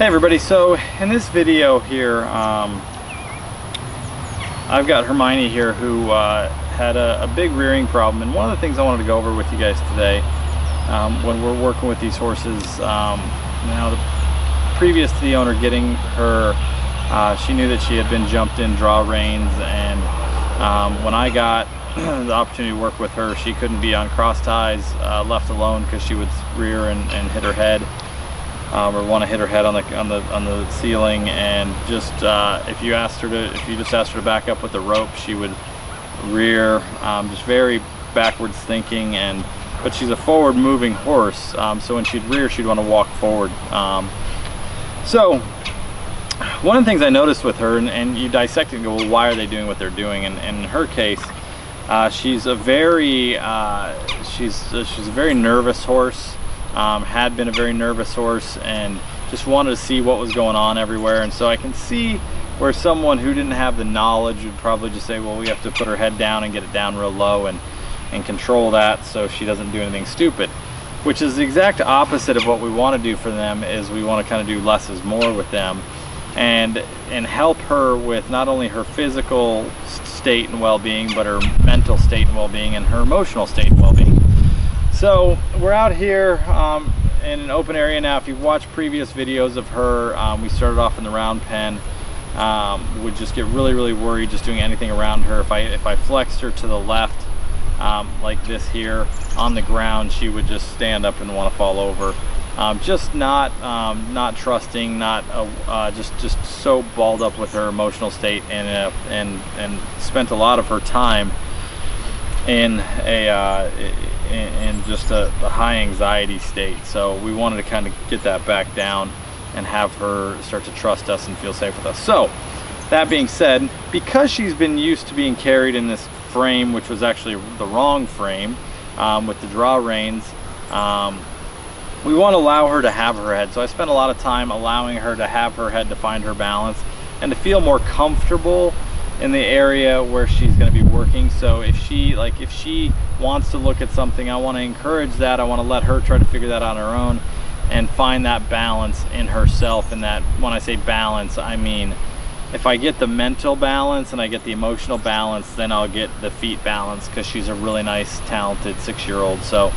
Hey everybody, so in this video here, I've got Hermione here who had a big rearing problem, and one of the things I wanted to go over with you guys today when we're working with these horses, previous to the owner getting her, she knew that she had been jumped in draw reins, and when I got the opportunity to work with her, she couldn't be on cross ties left alone because she would rear and hit her head. Or want to hit her head on the ceiling, and just if you just asked her to back up with the rope, she would rear, just very backwards thinking, but she's a forward moving horse, so when she'd rear, she'd want to walk forward. So one of the things I noticed with her, and you dissect it and go, well, why are they doing what they're doing? And in her case, she's a very nervous horse. Had been a very nervous horse and just wanted to see what was going on everywhere. And so I can see where someone who didn't have the knowledge would probably just say, well, we have to put her head down and get it down real low and control that so she doesn't do anything stupid, which is the exact opposite of what we want to do for them. Is we want to kind of do less is more with them and help her with not only her physical state and well-being, but her mental state and well-being and her emotional state and well-being. So we're out here in an open area now. If you've watched previous videos of her, we started off in the round pen. Would just get really worried just doing anything around her. If I flexed her to the left, like this here on the ground, she would just stand up and want to fall over. Just not trusting, just so balled up with her emotional state, and spent a lot of her time in just a high anxiety state. So we wanted to kind of get that back down and have her start to trust us and feel safe with us. So that being said, because she's been used to being carried in this frame, which was actually the wrong frame, with the draw reins, we want to allow her to have her head. So I spent a lot of time allowing her to have her head, to find her balance and to feel more comfortable in the area where she's going to be working. So if she wants to look at something, I want to encourage that. I want to let her try to figure that out on her own and find that balance in herself. And that, when I say balance, I mean if I get the mental balance and I get the emotional balance, then I'll get the feet balance, because she's a really nice, talented 6-year-old. So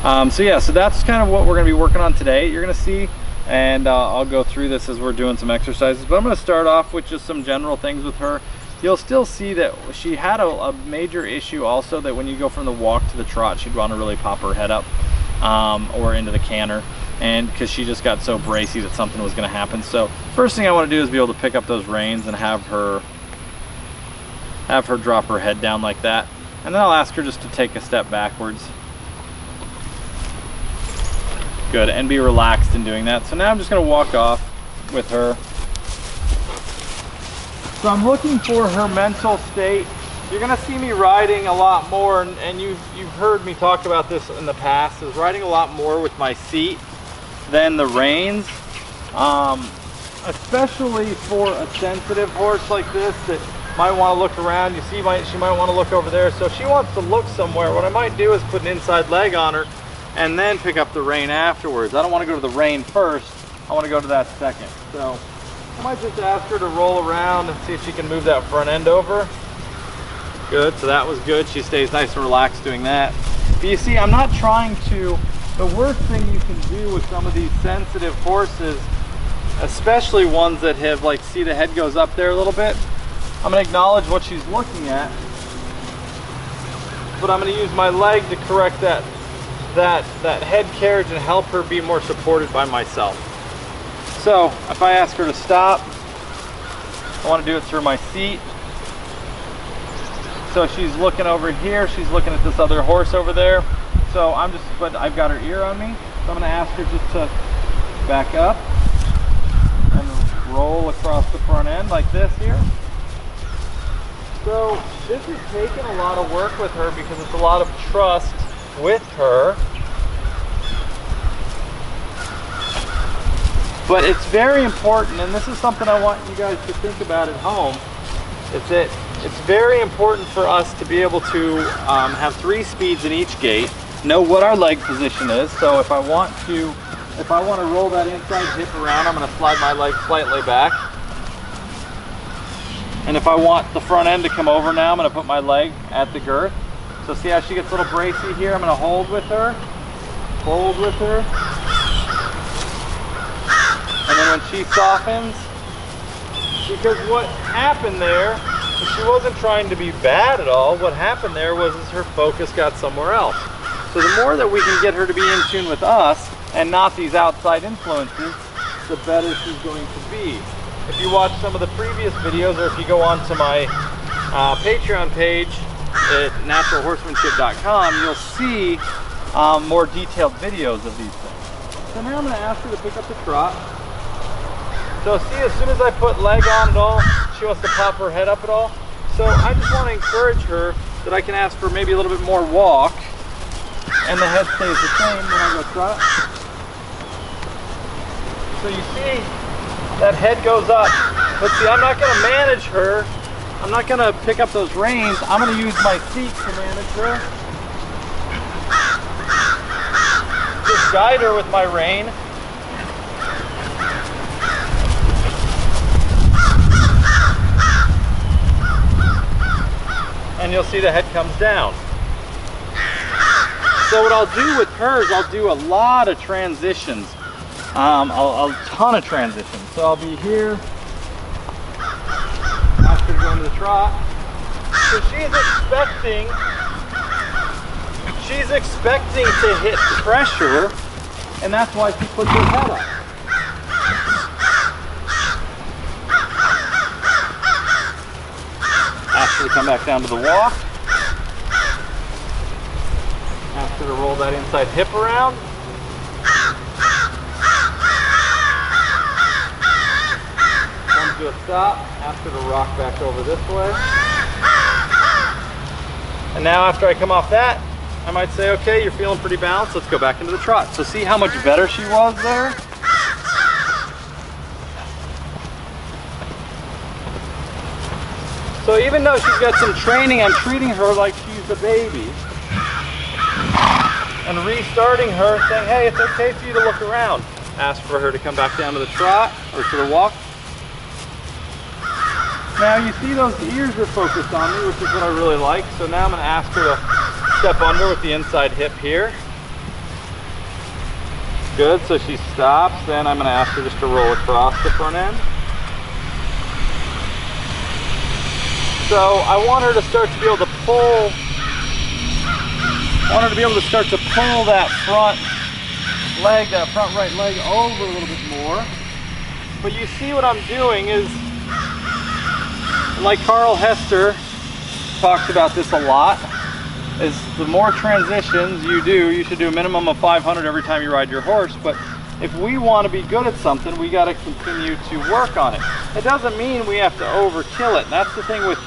so that's kind of what we're going to be working on today. You're going to see, and I'll go through this as we're doing some exercises, but I'm going to start off with just some general things with her. You'll still see that she had a major issue also, that when you go from the walk to the trot, she'd want to really pop her head up or into the canter, and because she just got so bracy that something was going to happen. So first thing I want to do is be able to pick up those reins and have her drop her head down like that, and then I'll ask her just to take a step backwards. Good, and be relaxed in doing that. So now I'm just going to walk off with her. So I'm looking for her mental state. You're gonna see me riding a lot more, and you've heard me talk about this in the past, is riding a lot more with my seat than the reins, especially for a sensitive horse like this that might want to look around. You see, she might want to look over there. So if she wants to look somewhere, what I might do is put an inside leg on her and then pick up the rein afterwards. I don't want to go to the rein first, I want to go to that second. So I might just ask her to roll around and see if she can move that front end over. Good, so that was good. She stays nice and relaxed doing that. But you see, I'm not trying to, the worst thing you can do with some of these sensitive horses, especially ones that have, like, see the head goes up there a little bit, I'm gonna acknowledge what she's looking at, but I'm gonna use my leg to correct that head carriage and help her be more supported by myself. So if I ask her to stop, I want to do it through my seat. So she's looking over here, she's looking at this other horse over there. So but I've got her ear on me. So I'm going to ask her just to back up and roll across the front end like this here. So this is taking a lot of work with her because it's a lot of trust with her. But it's very important, and this is something I want you guys to think about at home, is that it's very important for us to be able to have 3 speeds in each gait, know what our leg position is. So if I want to if I want to roll that inside hip around, I'm going to slide my leg slightly back. And if I want the front end to come over now, I'm going to put my leg at the girth. So see how she gets a little bracy here? I'm going to hold with her. Hold with her. And then when she softens, because what happened there, she wasn't trying to be bad at all. What happened there was her focus got somewhere else. So the more that we can get her to be in tune with us and not these outside influences, the better she's going to be. If you watch some of the previous videos, or if you go onto my Patreon page at naturalhorsemanship.com, you'll see more detailed videos of these things. So now I'm going to ask her to pick up the trot. So see, as soon as I put leg on at all, she wants to pop her head up at all. So I just want to encourage her that I can ask for maybe a little bit more walk, and the head stays the same when I go trot. So you see, that head goes up. But see, I'm not going to manage her. I'm not going to pick up those reins. I'm going to use my feet to manage her. Just guide her with my rein. And you'll see the head comes down. So what I'll do with hers, I'll do a lot of transitions. A ton of transitions. So I'll be here after going to the trot. So she's expecting to hit pressure, and that's why she puts her head up. Ask her to come back down to the walk. Ask her to roll that inside hip around. Come to a stop. Ask her to rock back over this way. And now after I come off that, I might say, okay, you're feeling pretty balanced. Let's go back into the trot. So see how much better she was there? So even though she's got some training, I'm treating her like she's a baby. And restarting her, saying, hey, it's okay for you to look around. Ask for her to come back down to the trot or to the walk. Now you see those ears are focused on me, which is what I really like. So now I'm going to ask her to step under with the inside hip here. Good, so she stops. Then I'm going to ask her just to roll across the front end. So I want her to start to be able to pull. I want her to be able to start to pull that front leg, that front right leg over a little bit more. But you see what I'm doing is, like Carl Hester talks about this a lot, is the more transitions you do, you should do a minimum of 500 every time you ride your horse. But if we want to be good at something, we got to continue to work on it. It doesn't mean we have to overkill it. And that's the thing with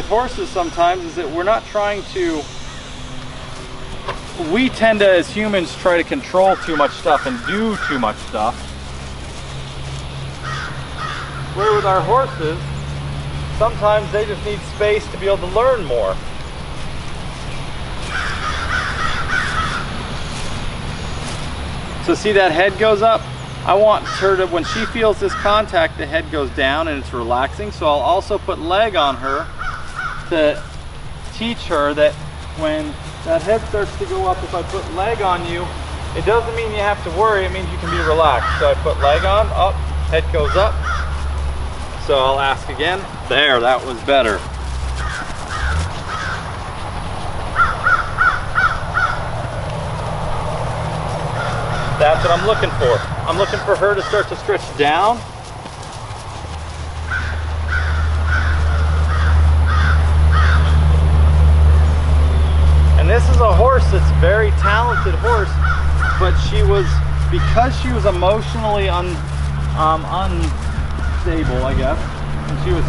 horses sometimes, is that we're not trying to, we tend to, as humans, try to control too much stuff and do too much stuff. Where with our horses, sometimes they just need space to be able to learn more. So see that head goes up? I want her to, when she feels this contact, the head goes down and it's relaxing. So I'll also put leg on her to teach her that when that head starts to go up, if I put leg on you, it doesn't mean you have to worry, it means you can be relaxed. So I put leg on, up, head goes up. So I'll ask again. There, that was better. That's what I'm looking for. I'm looking for her to start to stretch down. And this is a horse that's a very talented horse, but she was, because she was emotionally unstable, I guess, and she was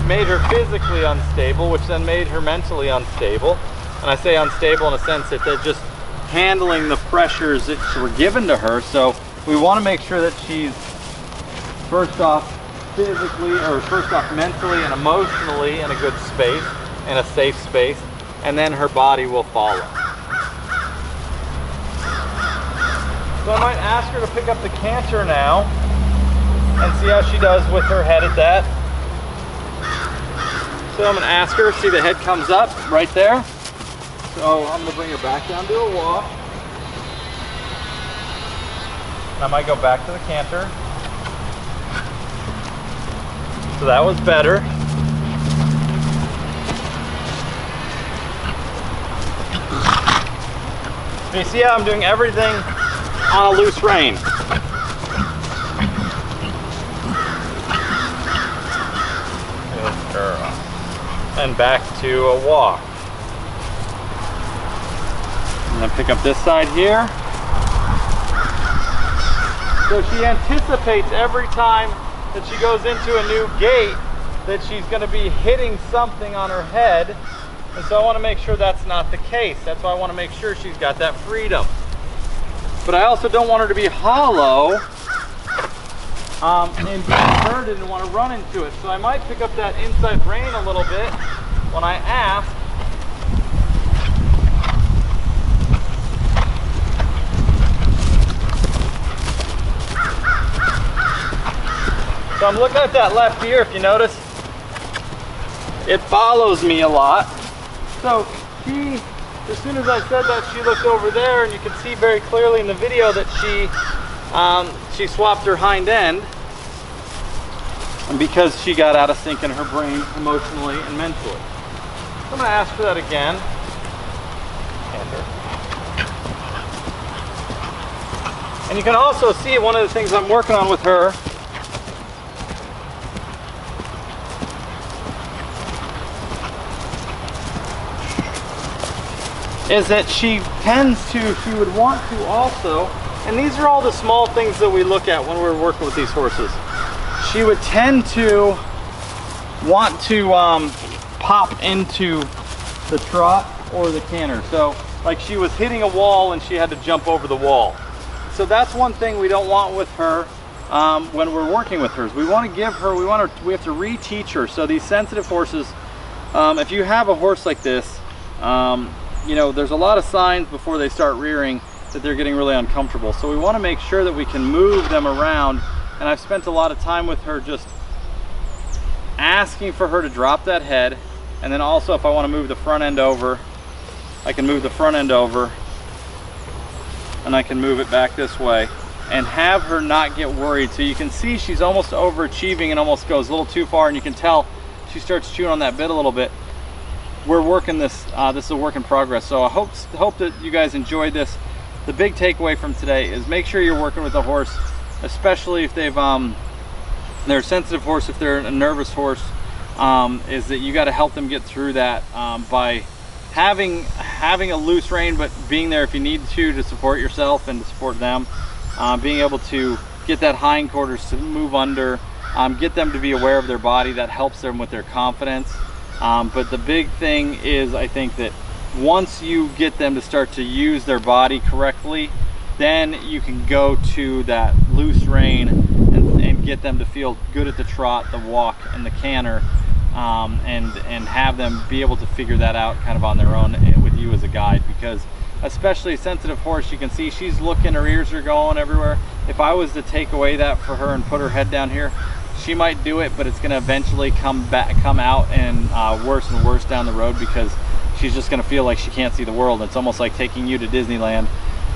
made her physically unstable, which then made her mentally unstable. And I say unstable in a sense that they're just handling the pressures that were given to her. So we want to make sure that she's first off physically, or first off mentally and emotionally in a good space, in a safe space, and then her body will follow. So I might ask her to pick up the canter now and see how she does with her head at that. So I'm gonna ask her, see the head comes up right there. So I'm gonna bring her back down to a walk. I might go back to the canter. So that was better. So you see how I'm doing everything on a loose rein. Good girl. And back to a walk. I'm gonna pick up this side here. So she anticipates every time that she goes into a new gait that she's gonna be hitting something on her head. And so I wanna make sure that's not the case. That's why I wanna make sure she's got that freedom. But I also don't want her to be hollow and be inverted and want to run into it. So I might pick up that inside rein a little bit when I ask. So I'm looking at that left ear, if you notice. It follows me a lot. So she, as soon as I said that, she looked over there, and you can see very clearly in the video that she swapped her hind end, and because she got out of sync in her brain emotionally and mentally. So I'm going to ask for that again. And you can also see one of the things I'm working on with her is that she would want to also, and these are all the small things that we look at when we're working with these horses. She would tend to want to pop into the trot or the canter. So like she was hitting a wall and she had to jump over the wall. So that's one thing we don't want with her when we're working with her. We want to give her, we have to reteach her. So these sensitive horses, if you have a horse like this, you know, there's a lot of signs before they start rearing that they're getting really uncomfortable. So we want to make sure that we can move them around. And I've spent a lot of time with her just asking for her to drop that head. And then also if I want to move the front end over, I can move the front end over and I can move it back this way and have her not get worried. So you can see she's almost overachieving and almost goes a little too far, and you can tell she starts chewing on that bit a little bit. We're working this, this is a work in progress. So I hope that you guys enjoyed this. The big takeaway from today is make sure you're working with a horse, especially if they're a sensitive horse, if they're a nervous horse, is that you got to help them get through that by having a loose rein, but being there if you need to support yourself and to support them, being able to get that hindquarters to move under, get them to be aware of their body. That helps them with their confidence. But the big thing is, I think that once you get them to start to use their body correctly, then you can go to that loose rein and get them to feel good at the trot, the walk, and the canter, and have them be able to figure that out kind of on their own with you as a guide. Because especially a sensitive horse, you can see she's looking, her ears are going everywhere. If I was to take away that for her and put her head down here, she might do it, but it's going to eventually come out and worse and worse down the road, because she's just going to feel like she can't see the world. It's almost like taking you to Disneyland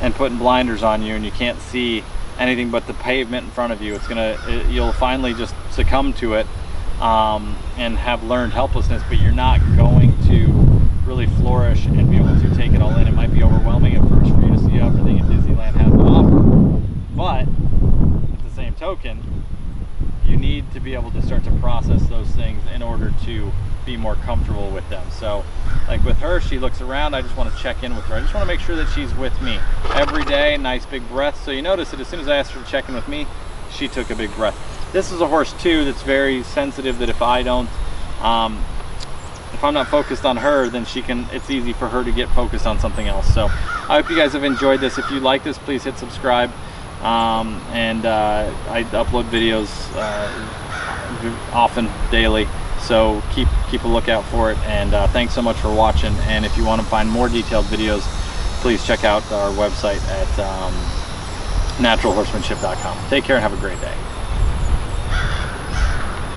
and putting blinders on you and you can't see anything but the pavement in front of you. You'll finally just succumb to it and have learned helplessness, but you're not going to really flourish and be able to take it all in. It might be overwhelming at first for you to see everything that Disneyland has to offer, but at the same token, you need to be able to start to process those things in order to be more comfortable with them. So like with her, she looks around, I just want to check in with her. I just want to make sure that she's with me every day. Nice big breath. So you notice that as soon as I asked her to check in with me, she took a big breath. This is a horse too that's very sensitive, that if I don't if I'm not focused on her, then it's easy for her to get focused on something else. So I hope you guys have enjoyed this. If you like this, please hit subscribe. I upload videos often, daily, so keep a lookout for it. And thanks so much for watching. And if you want to find more detailed videos, please check out our website at naturalhorsemanship.com. Take care and have a great day.